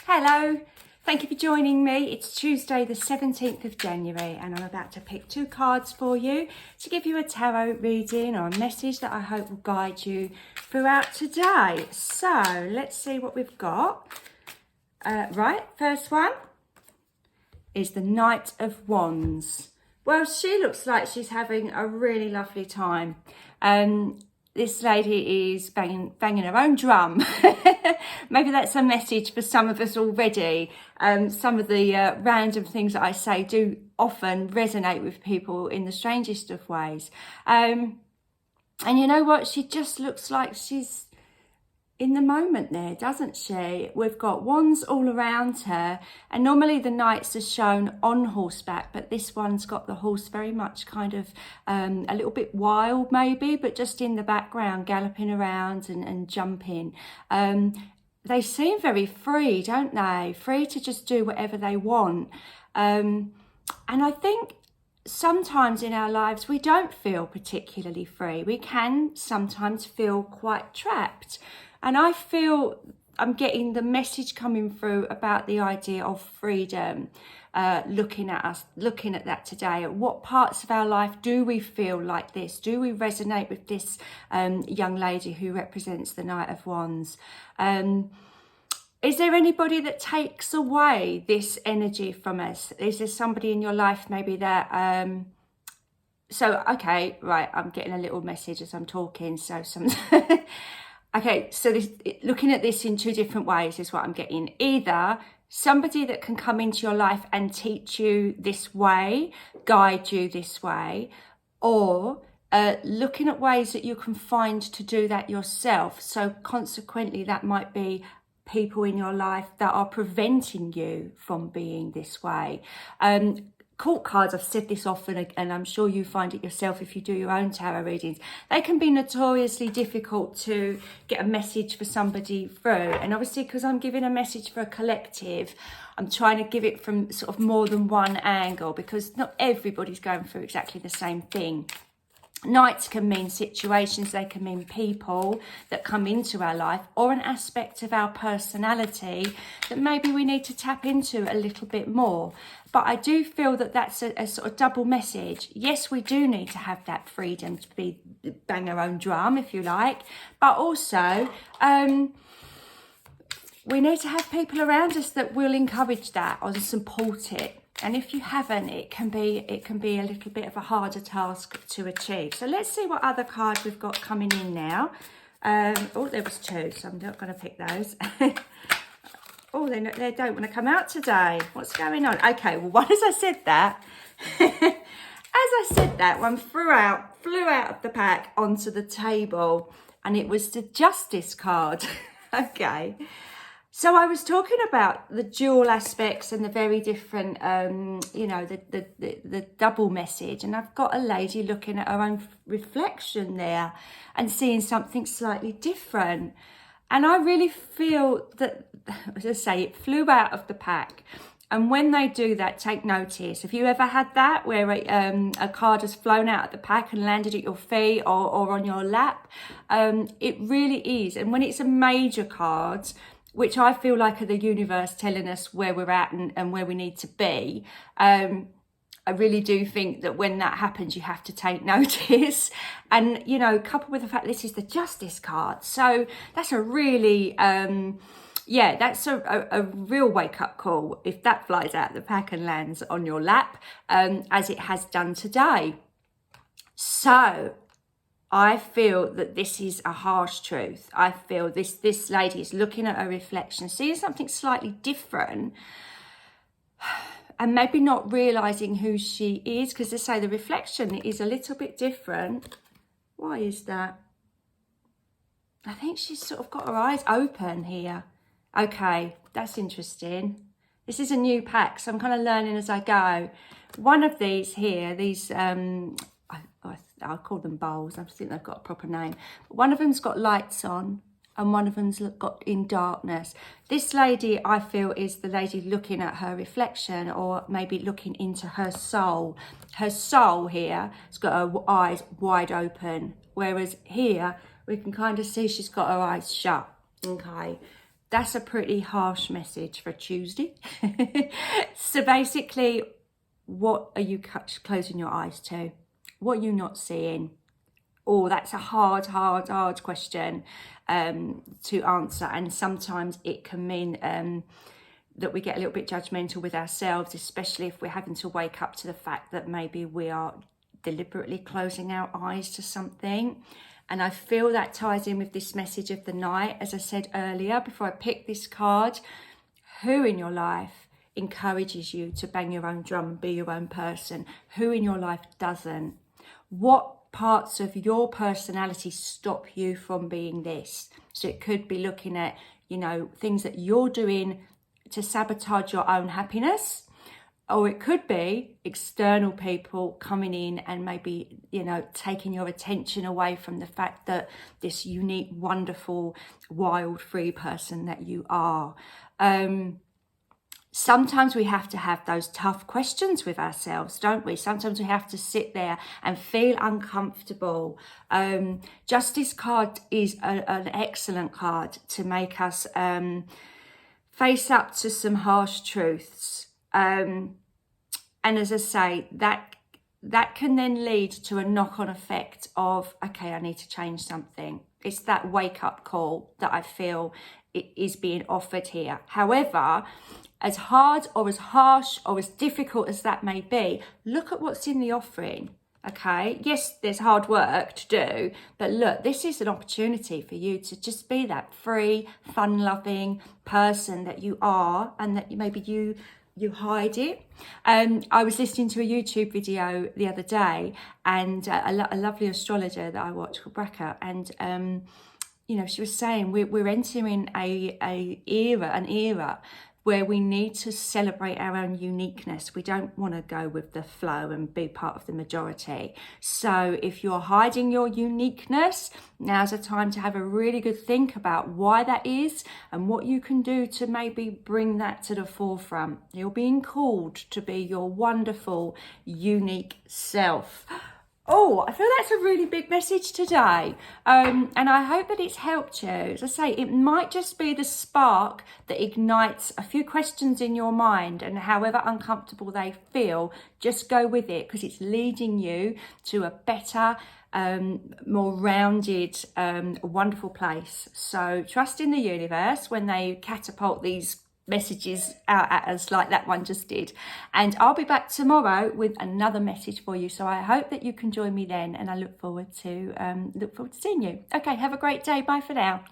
Hello, thank you for joining me. It's Tuesday the 17th of January and I'm about to pick two cards for you to give you a tarot reading or a message that I hope will guide you throughout today. So let's see what we've got. First one is the Knight of Wands. Well, she looks like she's having a really lovely time. This lady is banging her own drum. Maybe that's a message for some of us already. Some of the random things that I say do often resonate with people in the strangest of ways. And you know what? She just looks like she's in the moment there, doesn't she? We've got wands all around her, and normally the knights are shown on horseback, but this one's got the horse very much kind of a little bit wild maybe, but just in the background galloping around and jumping. They seem very free, don't they? Free to just do whatever they want. And I think sometimes in our lives we don't feel particularly free. We can sometimes feel quite trapped. And I feel I'm getting the message coming through about the idea of freedom, looking at that today. At what parts of our life do we feel like this? Do we resonate with this young lady who represents the Knight of Wands? Is there anybody that takes away this energy from us? Is there somebody in your life maybe that... I'm getting a little message as I'm talking, so some... Okay, so looking at this in two different ways is what I'm getting. Either somebody that can come into your life and teach you this way, guide you this way, or looking at ways that you can find to do that yourself. So consequently, that might be people in your life that are preventing you from being this way. Court cards, I've said this often, and I'm sure you find it yourself if you do your own tarot readings. They can be notoriously difficult to get a message for somebody through. And obviously, because I'm giving a message for a collective, I'm trying to give it from sort of more than one angle, because not everybody's going through exactly the same thing. Knights can mean situations, they can mean people that come into our life, or an aspect of our personality that maybe we need to tap into a little bit more. But I do feel that that's a sort of double message. Yes, we do need to have that freedom to bang our own drum, if you like, but also we need to have people around us that will encourage that or support it. And if you haven't, it can be a little bit of a harder task to achieve. So let's see what other cards we've got coming in now. There was two, so I'm not going to pick those. They don't want to come out today. What's going on? Okay, well, as I said that, one flew out of the pack onto the table, and it was the Justice card. Okay. So I was talking about the dual aspects and the very different, the double message. And I've got a lady looking at her own reflection there and seeing something slightly different. And I really feel that, as I say, it flew out of the pack. And when they do that, take notice. Have you ever had that where a card has flown out of the pack and landed at your feet or on your lap? It really is. And when it's a major card, which I feel like are the universe telling us where we're at and where we need to be. I really do think that when that happens, you have to take notice. And, coupled with the fact this is the Justice card. So that's a really, that's a real wake-up call if that flies out of the pack and lands on your lap, as it has done today. So I feel that this is a harsh truth. I feel this lady is looking at her reflection, seeing something slightly different, and maybe not realising who she is, because they say the reflection is a little bit different. Why is that? I think she's sort of got her eyes open here. Okay, that's interesting. This is a new pack, so I'm kind of learning as I go. One of these here, I'll call them bowls. I think they've got a proper name. But one of them's got lights on and one of them's got in darkness. This lady, I feel, is the lady looking at her reflection, or maybe looking into her soul. Her soul here has got her eyes wide open, whereas here we can kind of see she's got her eyes shut. Okay. That's a pretty harsh message for Tuesday. So basically, what are you closing your eyes to? What are you not seeing? Oh, that's a hard question to answer. And sometimes it can mean that we get a little bit judgmental with ourselves, especially if we're having to wake up to the fact that maybe we are deliberately closing our eyes to something. And I feel that ties in with this message of the night. As I said earlier, before I picked this card, who in your life encourages you to bang your own drum and be your own person? Who in your life doesn't? What parts of your personality stop you from being this? So it could be looking at, you know, things that you're doing to sabotage your own happiness. Or it could be external people coming in and maybe, you know, taking your attention away from the fact that this unique, wonderful, wild, free person that you are. Sometimes we have to have those tough questions with ourselves, don't we? Sometimes we have to sit there and feel uncomfortable. Justice card is an excellent card to make us face up to some harsh truths. And as I say, that can then lead to a knock-on effect of, okay, I need to change something. It's that wake-up call that I feel it is being offered here. However, as hard or as harsh or as difficult as that may be, look at what's in the offering. Okay, yes, there's hard work to do, but look, this is an opportunity for you to just be that free, fun-loving person that you are, and that maybe you hide it. I was listening to a YouTube video the other day, and a lovely astrologer that I watch called Brecca, and you know, she was saying we're entering an era where we need to celebrate our own uniqueness. We don't want to go with the flow and be part of the majority. So if you're hiding your uniqueness, now's a time to have a really good think about why that is and what you can do to maybe bring that to the forefront. You're being called to be your wonderful, unique self. Oh, I feel that's a really big message today. And I hope that it's helped you. As I say, it might just be the spark that ignites a few questions in your mind, and however uncomfortable they feel, just go with it, because it's leading you to a better, more rounded, wonderful place. So trust in the universe when they catapult these messages out at us like that one just did, and I'll be back tomorrow with another message for you. So I hope that you can join me then, and I look forward to seeing you. Okay, have a great day. Bye for now.